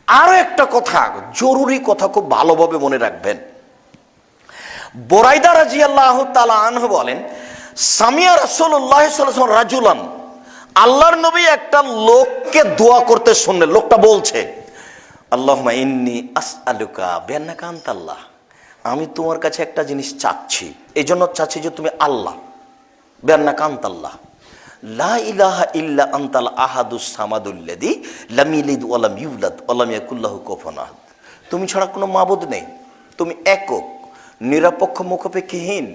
আরো একটা কথা, জরুরি কথা, খুব ভালোভাবে মনে রাখবেন। বুরাইদা রাদিয়াল্লাহু তাআলা আনহু বলেন, সামিয়া রাসূলুল্লাহ সাল্লাল্লাহু আলাইহি ওয়াসাল্লাম রাজুলান, আল্লাহর নবী একটা লোককে দোয়া করতে শুনলেন। লোকটা বলছে, আল্লাহুম্মা ইন্নী আসআলুকা বিআন্নাকা আনতাল্লাহ, আমি তোমার কাছে একটা জিনিস চাচ্ছি, এই জন্য চাচ্ছি যে তুমি আল্লাহ, বিআন্নাকা আনতাল্লাহ, লা ইলাহা ইল্লা আনতাল আহাদুস সামাদুল্লাযী লাম ইয়ালিদ ওয়া লাম ইউলাদ ওয়া লাম ইয়াকুল লাহু কুফুয়ান আহাদ। তুমি ছাড়া কোনো মাবুদ নেই, তুমি একক, নিরপেক্ষ, মুখাপেক্ষীহীন,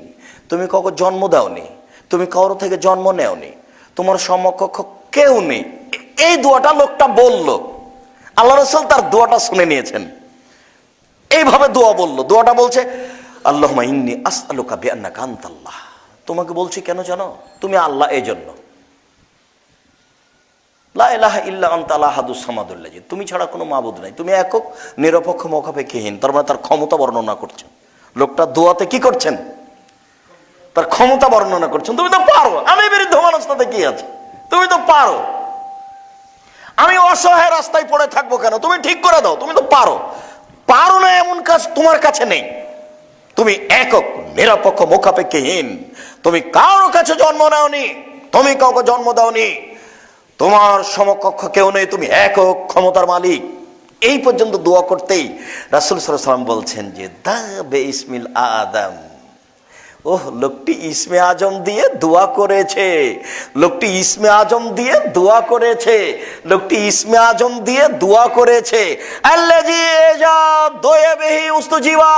তুমি কাউকে জন্ম দাওনি, তুমি কারো থেকে জন্ম নেওনি, তোমার সমকক্ষ কেউ নেই। এই দোয়াটা লোকটা বলল, আল্লাহ রাসূল তার দোয়াটা শুনে নিয়েছেন। এইভাবে দোয়া বললো, দোয়াটা বলছে, আল্লাহুম্মা ইন্নী আসআলুকা বিআন্নাকা আনতাল্লাহ, তোমাকে বলছি কেন জানো, তুমি আল্লাহ, এই জন্য। লা ইলাহা ইল্লা আনতাল আহাদুস সামাদুল্লাযী, তুমি ছাড়া কোনো মাবুদ নাই, তুমি একক, নিরপেক্ষ, মুখাপেক্ষীহীন। তার মানে তার ক্ষমতা বর্ণনা করছেন। লোকটা দোয়াতে কি করছেন, তার ক্ষমতা বর্ণনা করছেন। তুমি তো পারো, আমি বিরুদ্ধ মানুষ, তাতে কি আছে, তুমি তো পারো, আমি অসহায় রাস্তায় পড়ে থাকবো কেন, তুমি ঠিক করে দাও, তুমি তো পারো। পারো না এমন কাজ তোমার কাছে নেই, তুমি একক, নিরপেক্ষ, মুখাপেক্ষীহীন, তুমি কারো কাছে জন্ম নাওনি, তুমি কাউকে জন্ম দাওনি, তোমার সমকক্ষ কেউ নেই, তুমি একক, ক্ষমতার মালিক। এই পর্যন্ত দোয়া করতেই রাসূল সাল্লাল্লাহু আলাইহি ওয়াসাল্লাম বলছেন যে দা বে ইসমিল আদম, ওহ, লোকটি ইসমে আজম দিয়ে দোয়া করেছে, লোকটি ইসমে আজম দিয়ে দোয়া করেছে, লোকটি ইসমে আজম দিয়ে দোয়া করেছে। আল্লাযী ইজাব দোয়া বিহি উস্তুজিবা,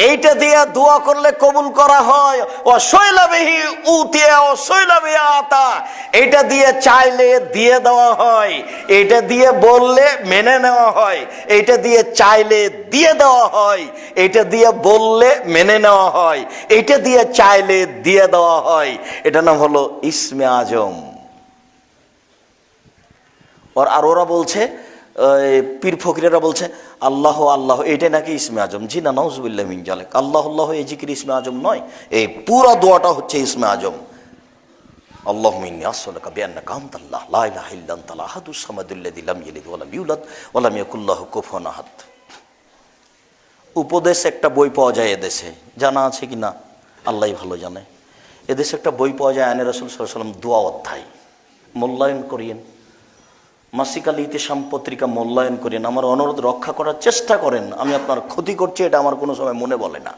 এইটা দিয়ে দোয়া করলে কবুল করা হয়। ও শৈলা বিহি উতিয়া ও শৈলা বিহি আতা, এইটা দিয়ে চাইলে দিয়ে দেওয়া হয়, এইটা দিয়ে বললে মেনে নেওয়া হয়, এইটা দিয়ে চাইলে দিয়ে দেওয়া হয়, এইটা দিয়ে বললে মেনে নেওয়া হয়, এইটা দিয়ে চাইলে দিয়ে দেওয়া হয়। এটা নাম হলো ইসমে আজম। আর ওরা বলছে, পীর ফকিরেরা বলছে আল্লাহ আল্লাহ, এইটাই নাকি ইসমে আজম। জি না, নাউজুবিল্লাহ মিন যালিক। আল্লাহ আল্লাহ এই জিকির ইসমে আজম নয়, এই পুরো দোয়াটা হচ্ছে ইসমে আজম। আল্লাহুম্মা ইন্নী আসআলুকা বিআন্নাকা আনতাল্লাহ লা ইলাহা ইল্লা আনতাল আহাদুস সামাদুল্লাযী লাম ইয়ালিদ ওয়া লাম ইউলাদ ওয়া লাম ইয়াকুল লাহু কুফুয়ান আহাদ। উপদেশ একটা বই পাওয়া যায় এদেশে, জানা আছে কি না আল্লাহই ভালো জানে। এদেশে একটা বই পাওয়া যায়, আনে রাসূল সাল্লাল্লাহু আলাইহি ওয়াসাল্লাম দোয়া অধ্যায়, মূল্যায়ন করিয়েন। মাসিক আল ইতিসাম পত্রিকা মূল্যায়ন করেন, আমার অনুরোধ রক্ষা করার চেষ্টা করেন। আমি আপনার ক্ষতি করছি এটা আমার কোনো সময় মনে বলে না।